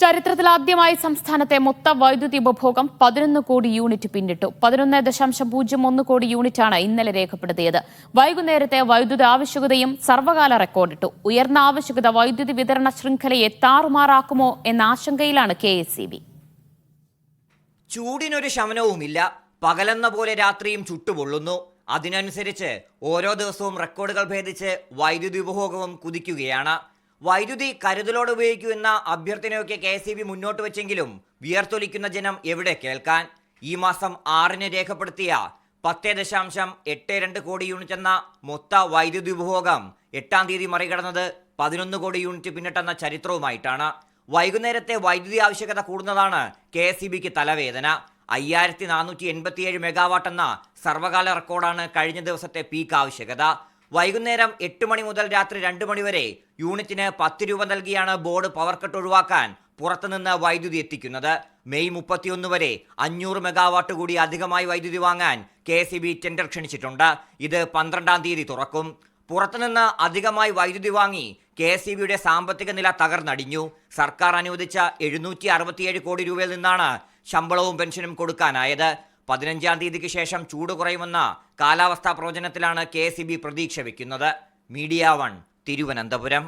ചരിത്രത്തിലാദ്യമായി സംസ്ഥാനത്തെ മൊത്ത വൈദ്യുതി ഉപഭോഗം 11 കോടി യൂണിറ്റ് പിന്നിട്ടു. 11.01 കോടി യൂണിറ്റാണ് ഇന്നലെ രേഖപ്പെടുത്തിയത്. വൈകുന്നേരത്തെ വൈദ്യുതി ആവശ്യകതയും സർവകാല റെക്കോർഡിട്ടു. ഉയർന്ന ആവശ്യകത വൈദ്യുതി വിതരണ ശൃംഖലയെ താറുമാറാക്കുമോ എന്ന ആശങ്കയിലാണ് KSEB. ചൂടിനൊരു ശമനവുമില്ല. പകലെന്ന പോലെ രാത്രിയും ചുട്ടുപൊള്ളുന്നു. അതിനനുസരിച്ച് ഓരോ ദിവസവും റെക്കോർഡുകൾ ഭേദിച്ച് വൈദ്യുതി ഉപഭോഗവും കുതിക്കുകയാണ്. വൈദ്യുതി കരുതലോടെ ഉപയോഗിക്കൂ എന്ന അഭ്യർത്ഥനയൊക്കെ KSEB മുന്നോട്ട് വെച്ചെങ്കിലും വിയർത്തൊലിക്കുന്ന ജനം എവിടെ കേൾക്കാൻ? ഈ മാസം 6-ന് രേഖപ്പെടുത്തിയ 10.82 കോടി യൂണിറ്റ് എന്ന മൊത്ത വൈദ്യുതി ഉപഭോഗം 8-ാം തീയതി മറികടന്നത് 11 കോടി യൂണിറ്റ് പിന്നിട്ടെന്ന ചരിത്രവുമായിട്ടാണ്. വൈകുന്നേരത്തെ വൈദ്യുതി ആവശ്യകത കൂടുന്നതാണ് KSEBക്ക് തലവേദന. 5487 മെഗാവാട്ട് എന്ന സർവകാല റെക്കോർഡാണ് കഴിഞ്ഞ ദിവസത്തെ പീക്ക് ആവശ്യകത. വൈകുന്നേരം 8 മണി മുതൽ രാത്രി 2 മണി വരെ യൂണിറ്റിന് 10 രൂപ നൽകിയാണ് ബോർഡ് പവർ കട്ട് ഒഴിവാക്കാൻ പുറത്തുനിന്ന് വൈദ്യുതി എത്തിക്കുന്നത്. മെയ് 31 വരെ 500 മെഗാവാട്ട് കൂടി അധികമായി വൈദ്യുതി വാങ്ങാൻ KSEB ടെൻഡർ ക്ഷണിച്ചിട്ടുണ്ട്. ഇത് 12-ാം തീയതി തുറക്കും. പുറത്തുനിന്ന് അധികമായി വൈദ്യുതി വാങ്ങി KSEBയുടെ സാമ്പത്തിക നില തകർന്നടിഞ്ഞു. സർക്കാർ അനുവദിച്ച 767 കോടി രൂപയിൽ നിന്നാണ് ശമ്പളവും പെൻഷനും കൊടുക്കാനായത്. 15-ാം തീയതിക്ക് ശേഷം ചൂട് കുറയുമെന്ന കാലാവസ്ഥാ പ്രവചനത്തിലാണ് KSEB പ്രതീക്ഷ വയ്ക്കുന്നത്. മീഡിയ 1 തിരുവനന്തപുരം.